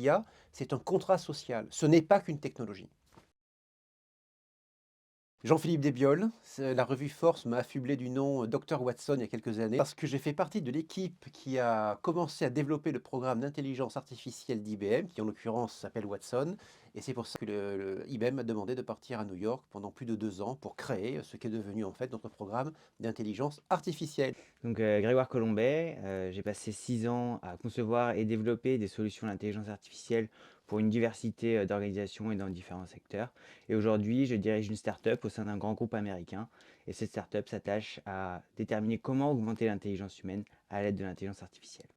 l'IA, c'est un contrat social. Ce n'est pas qu'une technologie. Jean-Philippe Desbioles, la revue Force m'a affublé du nom Dr Watson il y a quelques années parce que j'ai fait partie de l'équipe qui a commencé à développer le programme d'intelligence artificielle d'IBM, qui en l'occurrence s'appelle Watson, et c'est pour ça que IBM m'a demandé de partir à New York pendant plus de 2 ans pour créer ce qui est devenu en fait notre programme d'intelligence artificielle. Donc, Grégoire Colombet, j'ai passé 6 ans à concevoir et développer des solutions d'intelligence artificielle pour une diversité d'organisations et dans différents secteurs. Et aujourd'hui, je dirige une start-up au sein d'un grand groupe américain. Et cette start-up s'attache à déterminer comment augmenter l'intelligence humaine à l'aide de l'intelligence artificielle.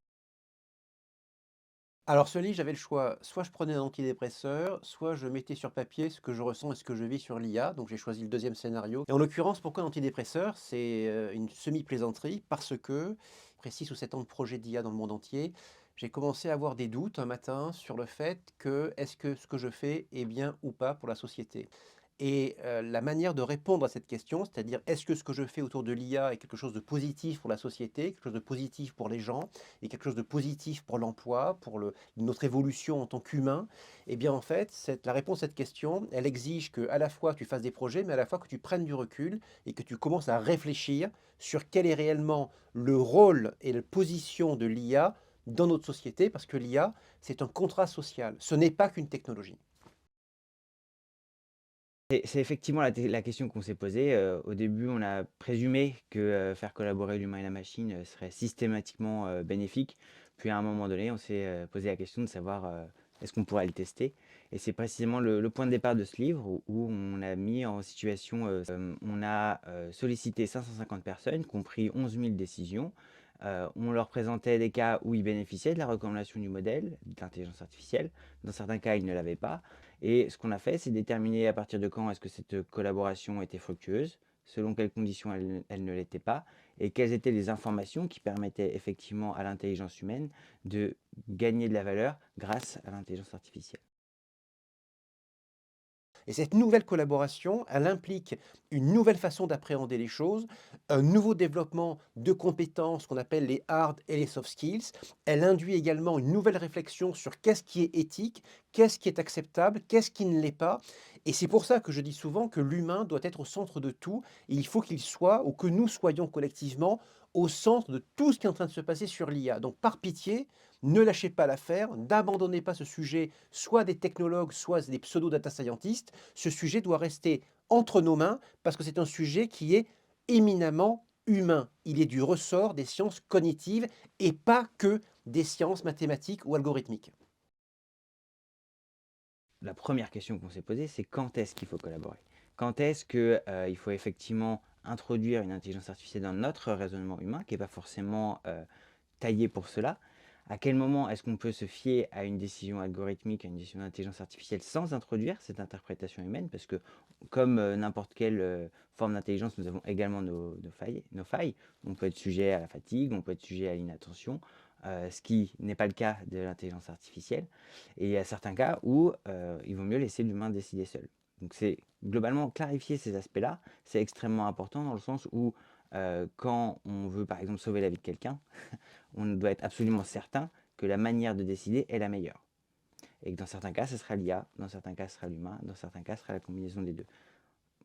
Alors ce livre, j'avais le choix, soit je prenais un antidépresseur, soit je mettais sur papier ce que je ressens et ce que je vis sur l'IA, donc j'ai choisi le deuxième scénario. Et en l'occurrence, pourquoi antidépresseur? C'est une semi-plaisanterie, parce que, après 6 ou 7 ans de projet d'IA dans le monde entier, j'ai commencé à avoir des doutes un matin sur le fait que, est-ce que ce que je fais est bien ou pas pour la société? Et la manière de répondre à cette question, c'est-à-dire est-ce que ce que je fais autour de l'IA est quelque chose de positif pour la société, quelque chose de positif pour les gens, et quelque chose de positif pour l'emploi, pour notre évolution en tant qu'humain? Eh bien en fait, la réponse à cette question, elle exige que à la fois tu fasses des projets, mais à la fois que tu prennes du recul et que tu commences à réfléchir sur quel est réellement le rôle et la position de l'IA dans notre société, parce que l'IA, c'est un contrat social, ce n'est pas qu'une technologie. C'est effectivement la question qu'on s'est posée. Au début, on a présumé que faire collaborer l'humain et la machine serait systématiquement bénéfique. Puis à un moment donné, on s'est posé la question de savoir est-ce qu'on pourrait le tester. Et c'est précisément le point de départ de ce livre où on a mis en situation, on a sollicité 550 personnes, compris 11 000 décisions. On leur présentait des cas où ils bénéficiaient de la recommandation du modèle d'intelligence artificielle. Dans certains cas, ils ne l'avaient pas. Et ce qu'on a fait, c'est déterminer à partir de quand est-ce que cette collaboration était fructueuse, selon quelles conditions elle ne l'était pas, et quelles étaient les informations qui permettaient effectivement à l'intelligence humaine de gagner de la valeur grâce à l'intelligence artificielle. Et cette nouvelle collaboration, elle implique une nouvelle façon d'appréhender les choses, un nouveau développement de compétences qu'on appelle les hard et les soft skills. Elle induit également une nouvelle réflexion sur qu'est-ce qui est éthique, qu'est-ce qui est acceptable, qu'est-ce qui ne l'est pas. Et c'est pour ça que je dis souvent que l'humain doit être au centre de tout. Et il faut qu'il soit, ou que nous soyons collectivement, au centre de tout ce qui est en train de se passer sur l'IA. Donc par pitié, ne lâchez pas l'affaire, n'abandonnez pas ce sujet, soit des technologues, soit des pseudo-data scientists. Ce sujet doit rester entre nos mains parce que c'est un sujet qui est éminemment humain. Il est du ressort des sciences cognitives et pas que des sciences mathématiques ou algorithmiques. La première question qu'on s'est posée, c'est quand est-ce qu'il faut collaborer? Quand est-ce qu'il faut effectivement introduire une intelligence artificielle dans notre raisonnement humain, qui n'est pas forcément taillé pour cela? À quel moment est-ce qu'on peut se fier à une décision algorithmique, à une décision d'intelligence artificielle sans introduire cette interprétation humaine? Parce que comme n'importe quelle forme d'intelligence, nous avons également nos failles. On peut être sujet à la fatigue, on peut être sujet à l'inattention, ce qui n'est pas le cas de l'intelligence artificielle. Et il y a certains cas où il vaut mieux laisser l'humain décider seul. Donc c'est globalement clarifier ces aspects-là, c'est extrêmement important dans le sens où quand on veut par exemple sauver la vie de quelqu'un, on doit être absolument certain que la manière de décider est la meilleure. Et que dans certains cas, ce sera l'IA, dans certains cas, ce sera l'humain, dans certains cas, ce sera la combinaison des deux.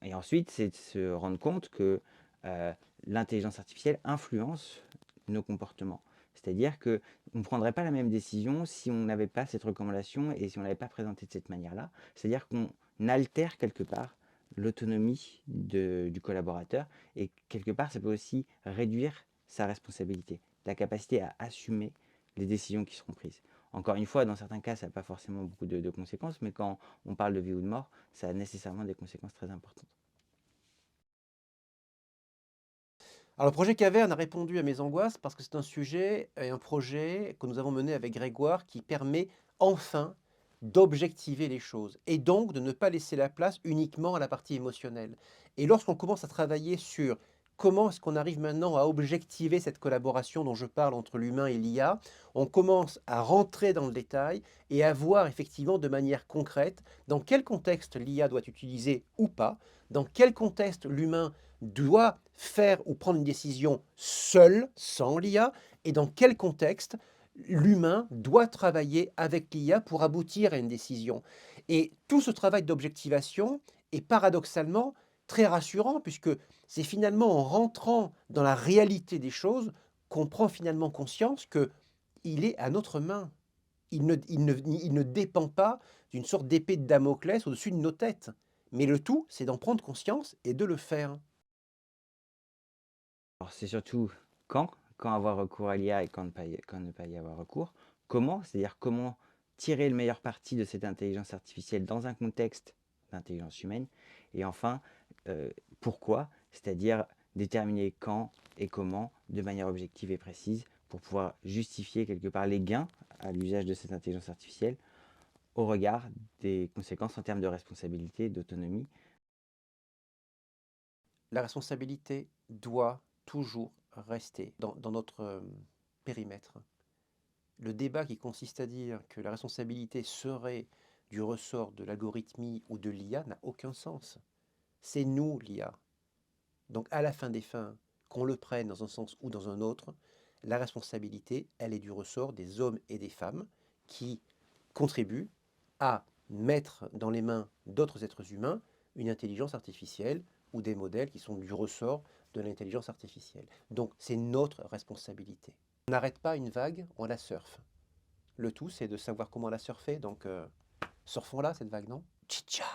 Et ensuite, c'est de se rendre compte que euh, l'intelligence artificielle influence nos comportements. C'est-à-dire qu'on ne prendrait pas la même décision si on n'avait pas cette recommandation et si on ne l'avait pas présentée de cette manière-là. C'est-à-dire qu'on altère quelque part l'autonomie du collaborateur et quelque part, ça peut aussi réduire sa responsabilité, la capacité à assumer les décisions qui seront prises. Encore une fois, dans certains cas, ça n'a pas forcément beaucoup de conséquences, mais quand on parle de vie ou de mort, ça a nécessairement des conséquences très importantes. Alors le projet Caverne a répondu à mes angoisses parce que c'est un sujet et un projet que nous avons mené avec Grégoire qui permet enfin d'objectiver les choses et donc de ne pas laisser la place uniquement à la partie émotionnelle. Et lorsqu'on commence à travailler sur comment est-ce qu'on arrive maintenant à objectiver cette collaboration dont je parle entre l'humain et l'IA, on commence à rentrer dans le détail et à voir effectivement de manière concrète dans quel contexte l'IA doit être utilisée ou pas, dans quel contexte l'humain doit faire ou prendre une décision seul, sans l'IA, et dans quel contexte l'humain doit travailler avec l'IA pour aboutir à une décision. Et tout ce travail d'objectivation est paradoxalement très rassurant, puisque c'est finalement en rentrant dans la réalité des choses qu'on prend finalement conscience qu'il est à notre main. Il ne dépend pas d'une sorte d'épée de Damoclès au-dessus de nos têtes. Mais le tout, c'est d'en prendre conscience et de le faire. Alors c'est surtout quand avoir recours à l'IA et quand ne pas y avoir recours. Comment, c'est-à-dire comment tirer le meilleur parti de cette intelligence artificielle dans un contexte d'intelligence humaine. Et enfin, pourquoi, c'est-à-dire déterminer quand et comment de manière objective et précise pour pouvoir justifier quelque part les gains à l'usage de cette intelligence artificielle au regard des conséquences en termes de responsabilité, d'autonomie. La responsabilité doit toujours rester dans notre périmètre. Le débat qui consiste à dire que la responsabilité serait du ressort de l'algorithmie ou de l'IA n'a aucun sens. C'est nous l'IA. Donc à la fin des fins, qu'on le prenne dans un sens ou dans un autre, la responsabilité, elle est du ressort des hommes et des femmes qui contribuent à mettre dans les mains d'autres êtres humains une intelligence artificielle ou des modèles qui sont du ressort de l'intelligence artificielle. Donc c'est notre responsabilité. On n'arrête pas une vague, on la surfe. Le tout, c'est de savoir comment la surfer, donc surfons-la, cette vague, non? Tchitcha!